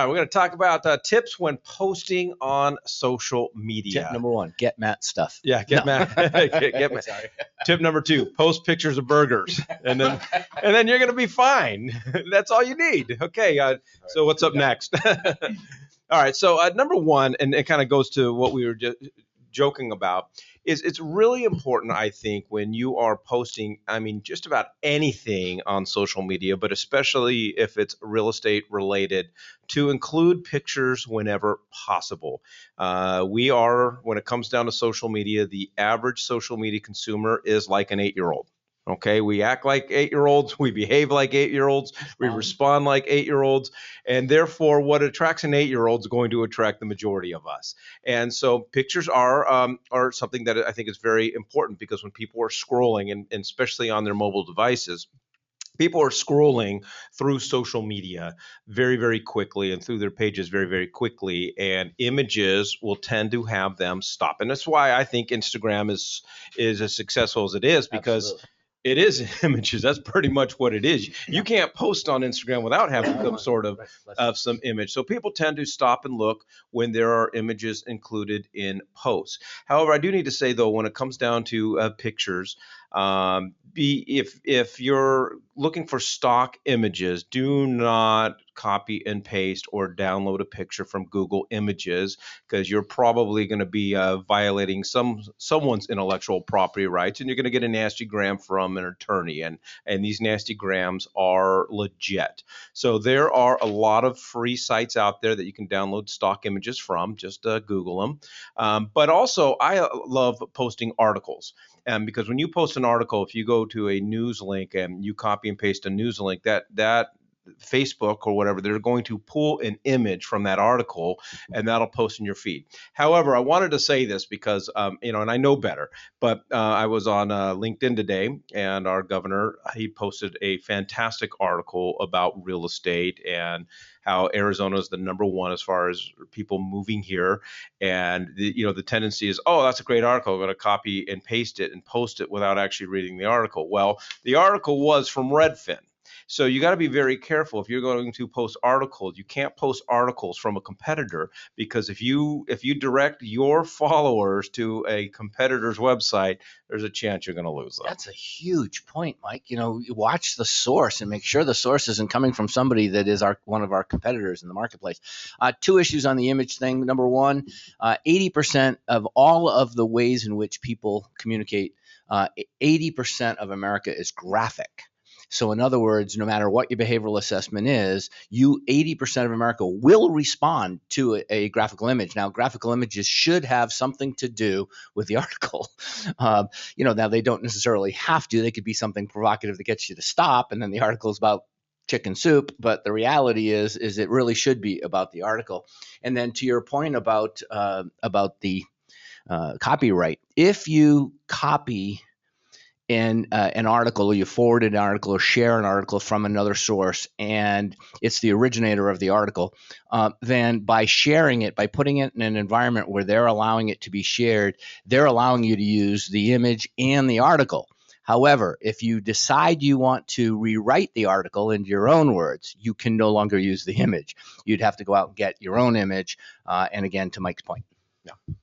All right, we're going to talk about tips when posting on social media. Tip number 1, get Matt stuff. Yeah, get Matt. Get Matt. Sorry. Tip number 2, post pictures of burgers, and then you're going to be fine. That's all you need. Okay, so what's up next? All right, so number 1, and it kind of goes to what we were just joking about, is it's really important, I think, when you are posting, just about anything on social media, but especially if it's real estate related, to include pictures whenever possible. We are, when it comes down to social media, the average social media consumer is like an 8-year-old. Okay, we act like 8-year-olds, we behave like 8-year-olds, we respond like 8-year-olds, and therefore what attracts an 8-year-old is going to attract the majority of us. And so pictures are something that I think is very important, because when people are scrolling, and especially on their mobile devices, people are scrolling through social media very, very quickly, and through their pages very, very quickly, and images will tend to have them stop. And that's why I think Instagram is as successful as it is, because Absolutely. it is images. That's pretty much what it is. You can't post on Instagram without having some sort of some image. So people tend to stop and look when there are images included in posts. However, I do need to say, though, when it comes down to pictures, if you're looking for stock images, do not copy and paste or download a picture from Google Images, because you're probably going to be violating someone's intellectual property rights, and you're going to get a nasty gram from an attorney, and these nasty grams are legit. So there are a lot of free sites out there that you can download stock images from. Just Google them. But also, I love posting articles. Because when you post an article, if you go to a news link and you copy and paste a news link, that Facebook or whatever, they're going to pull an image from that article, and that'll post in your feed. However, I wanted to say this because, and I know better, but I was on LinkedIn today, and our governor, he posted a fantastic article about real estate and how Arizona is the number 1 as far as people moving here. And the tendency is, oh, that's a great article, I'm going to copy and paste it and post it without actually reading the article. Well, the article was from Redfin. So you got to be very careful if you're going to post articles. You can't post articles from a competitor, because if you direct your followers to a competitor's website, there's a chance you're going to lose them. That's a huge point, Mike. You watch the source and make sure the source isn't coming from somebody that is one of our competitors in the marketplace. 2 issues on the image thing. Number 1, 80% of all of the ways in which people communicate, 80% of America is graphic. So in other words, no matter what your behavioral assessment is, 80% of America will respond to a graphical image. Now, graphical images should have something to do with the article. Now they don't necessarily have to. They could be something provocative that gets you to stop, and then the article is about chicken soup. But the reality is it really should be about the article. And then to your point about the copyright, if you copy an article, or you forward an article or share an article from another source, and it's the originator of the article, then by sharing it, by putting it in an environment where they're allowing it to be shared, they're allowing you to use the image and the article. However, if you decide you want to rewrite the article into your own words, you can no longer use the image. You'd have to go out and get your own image. And again, to Mike's point. Yeah.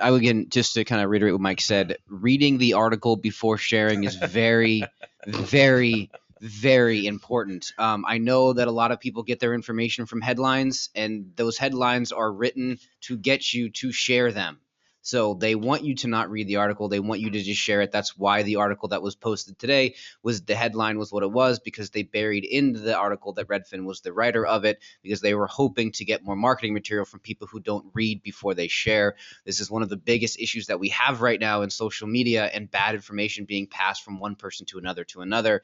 Again, just to kind of reiterate what Mike said, reading the article before sharing is very, very, very important. I know that a lot of people get their information from headlines, and those headlines are written to get you to share them. So they want you to not read the article. They want you to just share it. That's why the article that was posted today was, the headline was what it was, because they buried into the article that Redfin was the writer of it, because they were hoping to get more marketing material from people who don't read before they share. This is one of the biggest issues that we have right now in social media, and bad information being passed from one person to another to another.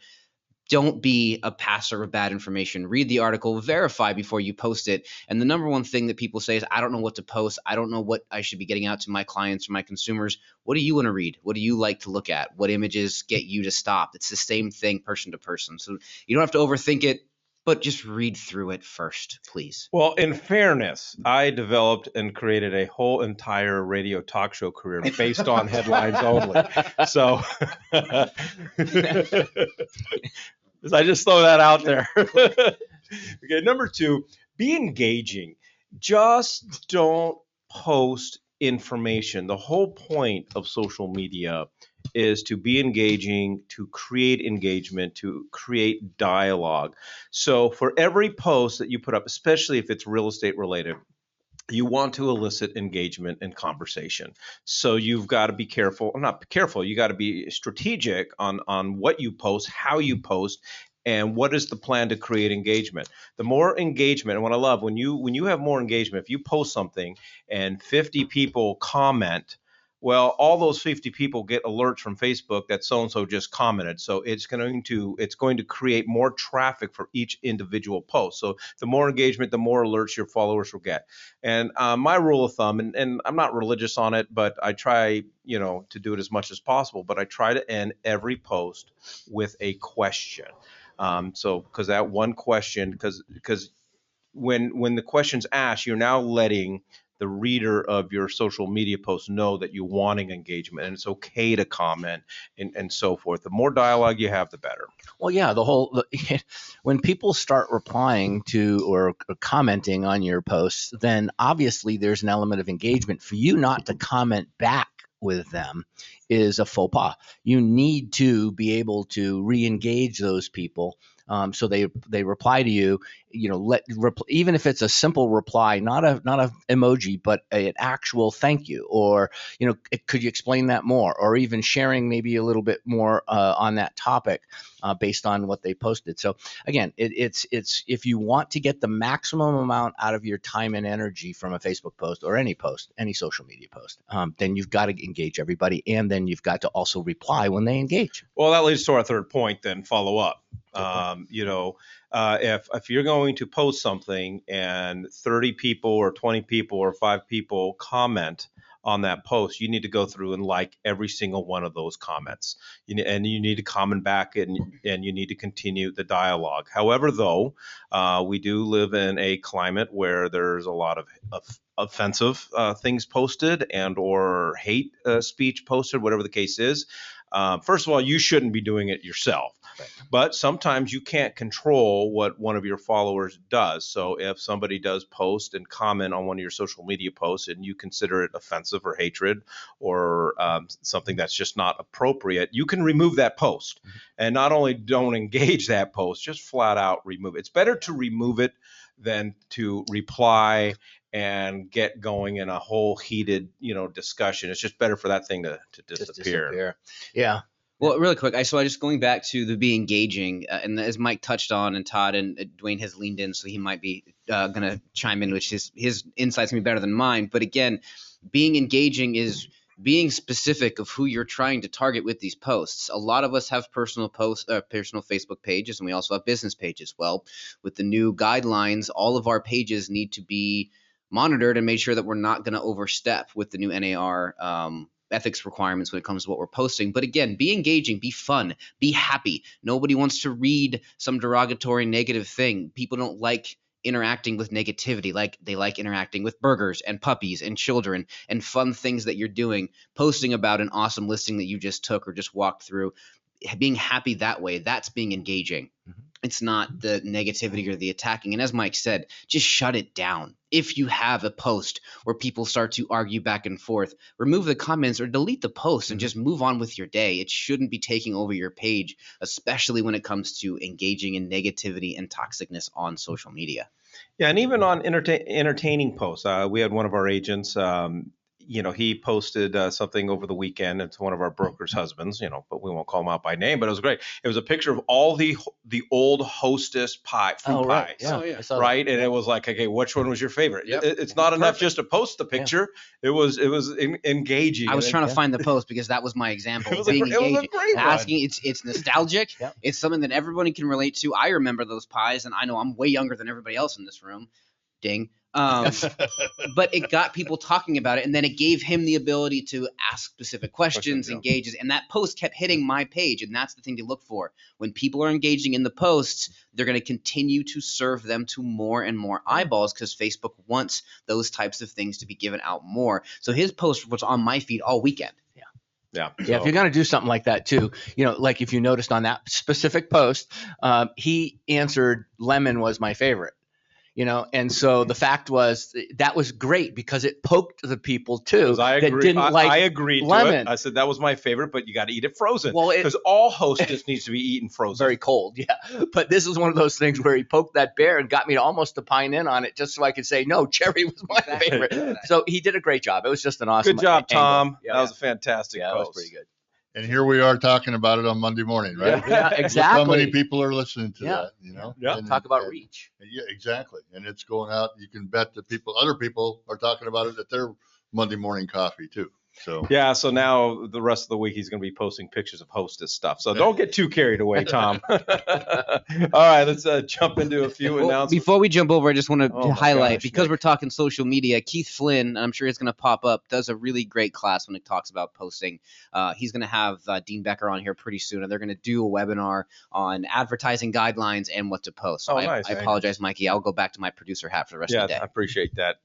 Don't be a passer of bad information. Read the article, verify before you post it. And the number 1 thing that people say is, I don't know what to post. I don't know what I should be getting out to my clients or my consumers. What do you want to read? What do you like to look at? What images get you to stop? It's the same thing person to person. So you don't have to overthink it, but just read through it first, please. Well, in fairness, I developed and created a whole entire radio talk show career based on headlines only. So I just throw that out there. Okay, number 2, Be engaging. Just don't post information. The whole point of social media is to be engaging, to create engagement, to create dialogue. So for every post that you put up, especially if it's real estate related, you want to elicit engagement and conversation. So you've got to be careful, not careful, you got to be strategic on what you post, how you post, and what is the plan to create engagement. The more engagement, and what I love, when you have more engagement, if you post something and 50 people comment, well, all those 50 people get alerts from Facebook that so and so just commented. So it's going to create more traffic for each individual post. So the more engagement, the more alerts your followers will get. And my rule of thumb, and I'm not religious on it, but I try, to do it as much as possible. But I try to end every post with a question. So because that one question, because when the question's asked, you're now letting the reader of your social media post know that you're wanting engagement, and it's okay to comment and so forth. The more dialogue you have, the better. Well, yeah, when people start replying to or commenting on your posts, then obviously there's an element of engagement. For you not to comment back with them is a faux pas. You need to be able to re-engage those people. So they reply to you, even if it's a simple reply, not a emoji, but an actual thank you, or could you explain that more, or even sharing maybe a little bit more on that topic based on what they posted. So again, it's if you want to get the maximum amount out of your time and energy from a Facebook post or any post, any social media post, then you've got to engage everybody, and then you've got to also reply when they engage. Well, that leads to our third point, then follow up. If you're going to post something and 30 people or 20 people or 5 people comment on that post, you need to go through and like every single one of those comments. And you need to comment back, and you need to continue the dialogue. However, though, we do live in a climate where there's a lot of offensive things posted and or hate speech posted, whatever the case is. First of all, you shouldn't be doing it yourself. Right. But sometimes you can't control what one of your followers does. So if somebody does post and comment on one of your social media posts and you consider it offensive or hatred or something that's just not appropriate, you can remove that post. Mm-hmm. And not only don't engage that post, just flat out remove it. It's better to remove it than to reply and get going in a whole heated, discussion. It's just better for that thing to disappear. Yeah. Well, really quick, I just going back to the be engaging, and as Mike touched on, and Todd and Dwayne has leaned in, so he might be going to chime in, which his insights can be better than mine. But again, being engaging is being specific of who you're trying to target with these posts. A lot of us have personal Facebook pages, and we also have business pages. Well, with the new guidelines, all of our pages need to be monitored and made sure that we're not going to overstep with the new NAR ethics requirements when it comes to what we're posting. But again, be engaging, be fun, be happy. Nobody wants to read some derogatory negative thing. People don't like interacting with negativity. Like they like interacting with burgers and puppies and children and fun things that you're doing, posting about an awesome listing that you just took or just walked through. Being happy that way, that's being engaging. Mm-hmm. It's not the negativity or the attacking. And as Mike said, just shut it down. If you have a post where people start to argue back and forth, remove the comments or delete the post and just move on with your day. It shouldn't be taking over your page, especially when it comes to engaging in negativity and toxicness on social media. Yeah, and even on entertaining posts. We had one of our agents, he posted something over the weekend. It's one of our broker's husbands, but we won't call him out by name, but it was great. It was a picture of all the old Hostess fruit pies. Yeah. Right. And it was like, okay, which one was your favorite? Yep. It's not enough just to post the picture. Yeah. It was engaging. I was trying to find the post because that was my example. It was a great one. Asking, it's nostalgic. Yep. It's something that everybody can relate to. I remember those pies, and I know I'm way younger than everybody else in this room. Ding. But it got people talking about it, and then it gave him the ability to ask specific questions, engages, and that post kept hitting my page, and that's the thing to look for. When people are engaging in the posts, they're going to continue to serve them to more and more eyeballs because Facebook wants those types of things to be given out more. So his post was on my feed all weekend. Yeah. If you're going to do something like that too, like if you noticed on that specific post, he answered lemon was my favorite. And so the fact was that was great because it poked the people too 'Cause I that agree. didn't like I agreed lemon. to it. I said that was my favorite, but you got to eat it frozen. Well, because all Hostess needs to be eaten frozen. very cold, yeah. But this is one of those things where he poked that bear and got me to almost to pine in on it just so I could say, no, cherry was my favorite. So he did a great job. It was just an awesome Good job, angle. Tom. Yeah, that was a fantastic yeah, that post. was pretty good. And here we are talking about it on Monday morning, right? Yeah, Look exactly. how many people are listening to Yeah. that, Yeah. And- Talk about and- reach. Yeah, exactly. And it's going out. You can bet that other people are talking about it at their Monday morning coffee too. So Yeah, so now the rest of the week he's going to be posting pictures of Hostess stuff. So don't get too carried away, Tom. All right, let's jump into a few Well, announcements. before we jump over, I just want to Oh my highlight, gosh, because Nick. we're talking social media, Keith Flynn, and I'm sure it's going to pop up, does a really great class when it talks about posting. He's going to have Dean Becker on here pretty soon, and they're going to do a webinar on advertising guidelines and what to post. So Oh, nice. I apologize, Mikey. I'll go back to my producer hat for the rest Yeah, of the day. I appreciate that.